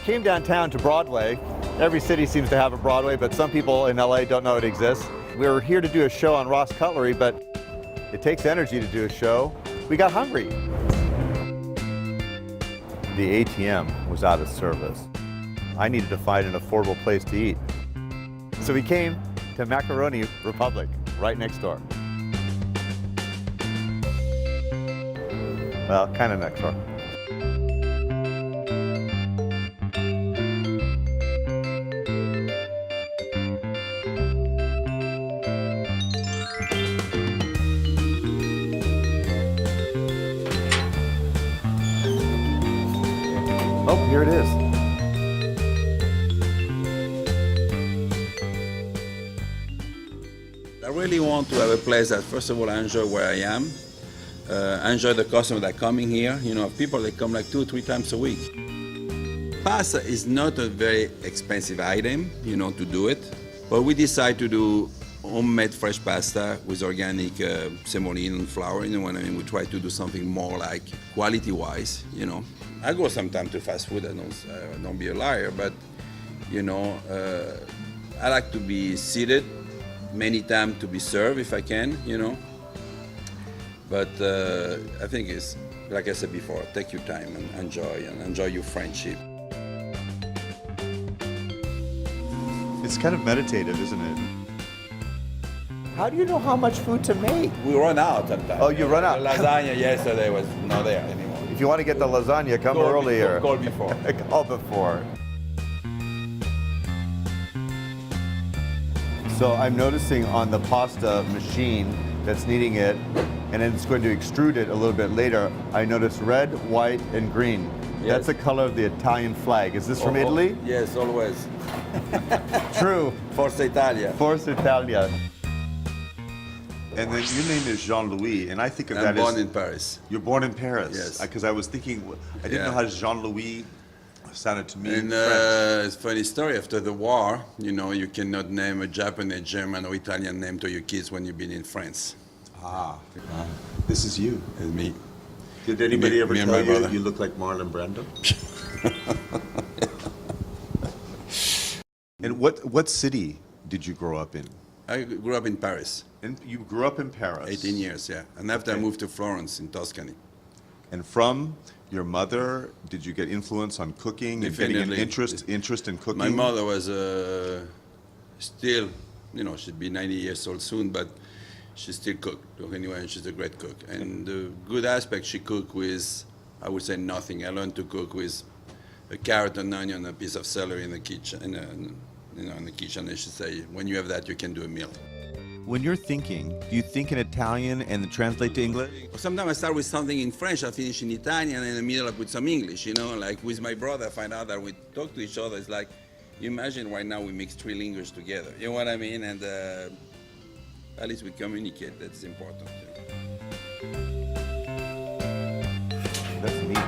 came downtown to Broadway. Every city seems to have a Broadway, but some people in LA don't know it exists. We were here to do a show on Ross Cutlery, but it takes energy to do a show. We got hungry. The ATM was out of service. I needed to find an affordable place to eat. So we came to Maccheroni Republic, right next door. Well, kind of next door. Oh, here it is. I really want to have a place that, first of all, I enjoy where I am. I enjoy the customers that are coming here. You know, people that come like 2 or 3 times a week. Pasta is not a very expensive item, you know, to do it. But we decide to do homemade fresh pasta with organic semolina flour. You know what I mean? We try to do something more like quality-wise, you know. I go sometimes to fast food. I don't be a liar, but you know, I like to be seated many times to be served if I can, you know. But I think it's, like I said before, take your time and enjoy your friendship. It's kind of meditative, isn't it? How do you know how much food to make? We run out sometimes. Oh, you run out. The lasagna yesterday was not there anymore. If you want to get the lasagna, come earlier. Call before. Call before. So I'm noticing on the pasta machine that's kneading it, and then it's going to extrude it a little bit later, I notice red, white, and green. Yes. That's the color of the Italian flag. Is this from Italy? Yes, always. True. Forza Italia. Forza Italia. And then your name is Jean-Louis, and I think of that I'm born in Paris. You're born in Paris. Yes. Because I was thinking, I didn't know how Jean-Louis sounded to me. And it's a funny story. After the war, you know, you cannot name a Japanese, German, or Italian name to your kids when you've been in France. This is you. It's me. Did anybody ever me and tell my you brother. you look like Marlon Brando? And what city did you grow up in? I grew up in Paris. And you grew up in Paris. 18 years, yeah. And after I moved to Florence in Tuscany. And from your mother, did you get influence on cooking and getting an Definitely. interest in cooking? My mother was still, you know, she'd be 90 years old soon, but she still cooked. Anyway, and she's a great cook. And the good aspect, she cooked with, I would say, nothing. I learned to cook with a carrot, an onion, a piece of celery in the kitchen. In the kitchen, I should say, when you have that, you can do a meal. When you're thinking, do you think in Italian and then translate to English? Sometimes I start with something in French, I finish in Italian, and in the middle I put some English, you know, like with my brother, I find out that we talk to each other. It's like, you imagine right now we mix 3 languages together, you know what I mean? And at least we communicate, that's important. You know? That's neat.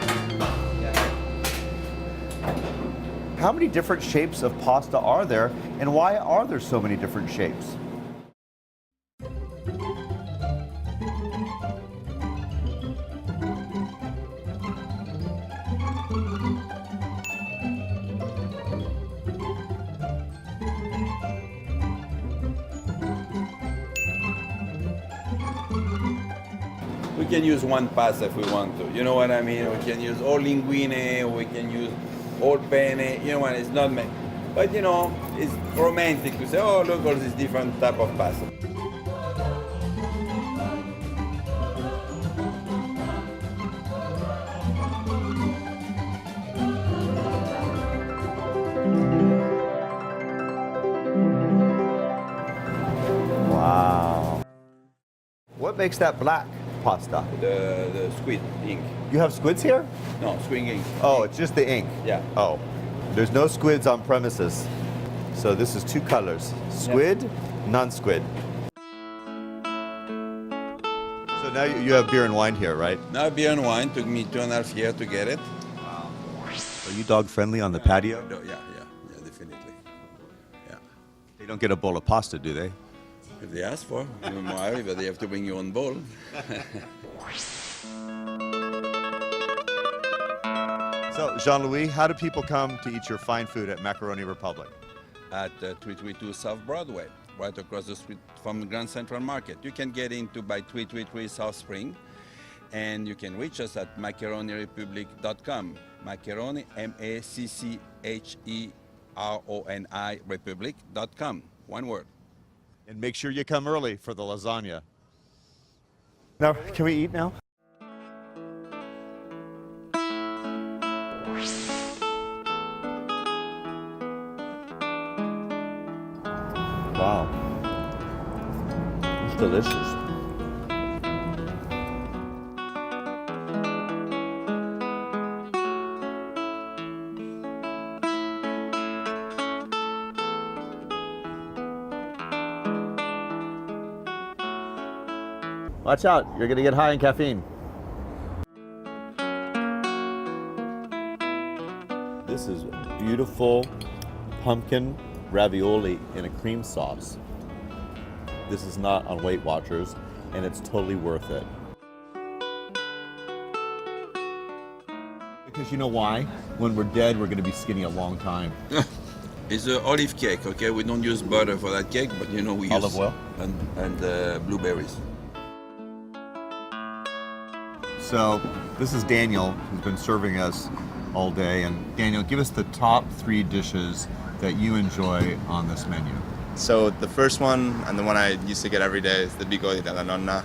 How many different shapes of pasta are there, and why are there so many different shapes? We can use one pasta if we want to, you know what I mean? We can use all linguine, we can use all penne, you know what, it's not meant. But you know, it's romantic to say, oh, look, all these different type of pasta. Wow. What makes that black pasta? The squid ink. You have squids here? No, squid ink. Oh, it's just the ink? Yeah. Oh, there's no squids on premises. So this is 2 colors, squid, non-squid. So now you have beer and wine here, right? Now beer and wine, took me 2.5 years to get it. Are you dog friendly on the patio? Yeah, definitely. Yeah. They don't get a bowl of pasta, do they? If they ask for, you're more happy, but they have to bring your own bowl. So, Jean-Louis, how do people come to eat your fine food at Maccheroni Republic? At 332 South Broadway, right across the street from the Grand Central Market. You can get into by 333 South Spring, and you can reach us at MaccheroniRepublic.com. Maccheroni, M-A-C-C-H-E-R-O-N-I, Republic.com. One word. And make sure you come early for the lasagna. Now, can we eat now? Wow. It's delicious. Watch out, you're gonna get high in caffeine. This is beautiful pumpkin ravioli in a cream sauce. This is not on Weight Watchers, and it's totally worth it. Because you know why? When we're dead, we're gonna be skinny a long time. It's an olive cake, okay? We don't use butter for that cake, but you know we use Olive oil? and blueberries. So this is Daniel, who's been serving us all day. And Daniel, give us the top 3 dishes that you enjoy on this menu. So the first one, and the one I used to get every day, is the bigoti della nonna.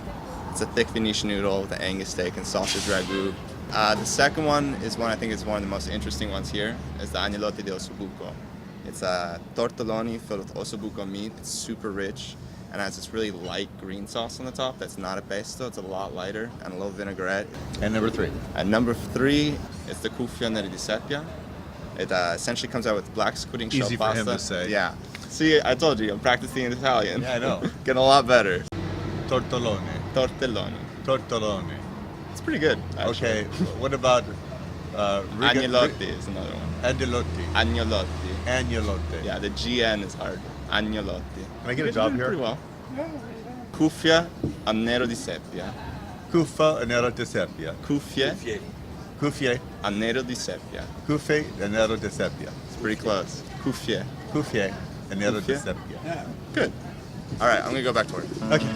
It's a thick Venetian noodle with Angus steak and sausage ragu. The second one is one I think is one of the most interesting ones here, is the agnolotti di ossobuco. It's a tortelloni filled with ossobuco meat. It's super rich and has this really light green sauce on the top that's not a pesto. It's a lot lighter, and a little vinaigrette. And number 3. And number 3 is the cuffia neri di seppia. It essentially comes out with black squid ink shell Easy for pasta. him to say. Yeah. See, I told you, I'm practicing Italian. Yeah, I know. Getting a lot better. Tortellone. Tortelloni. Tortellone. It's pretty good, actually. Okay, what about Agnolotti is another one. Agnolotti. Agnolotti. Agnolotti. Yeah, the GN is hard. Agnolotti. Can I get a job here? Pretty well. Cuffia a nero di seppia. Cuffia e nero di seppia. Cuffie Cuffie a nero di seppia. Cuffie e nero di seppia. It's pretty close. Cuffie. Cuffie e nero di Cuffie? seppia. Good. All right, I'm gonna go back to work. Okay.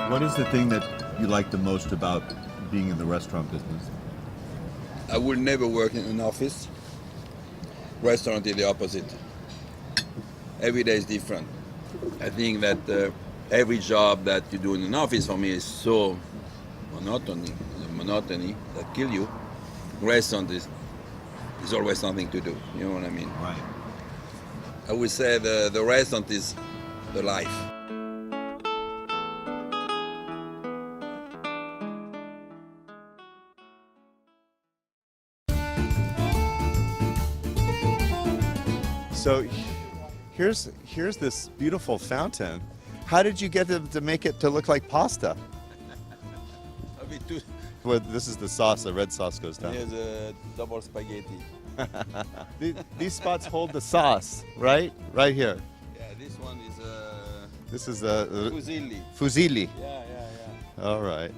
What is the thing that you like the most about being in the restaurant business? I will never work in an office. Restaurant is the opposite. Every day is different. I think that every job that you do in an office for me is so monotony that kill you. Restaurant is always something to do. You know what I mean? Right. I would say the restaurant is the life. So here's this beautiful fountain. How did you get to make it to look like pasta? Well, this is the sauce, the red sauce goes down. Here's a double spaghetti. These spots hold the sauce, right? Right here. Yeah, this one is This is the fusilli. fusilli. Yeah. All right.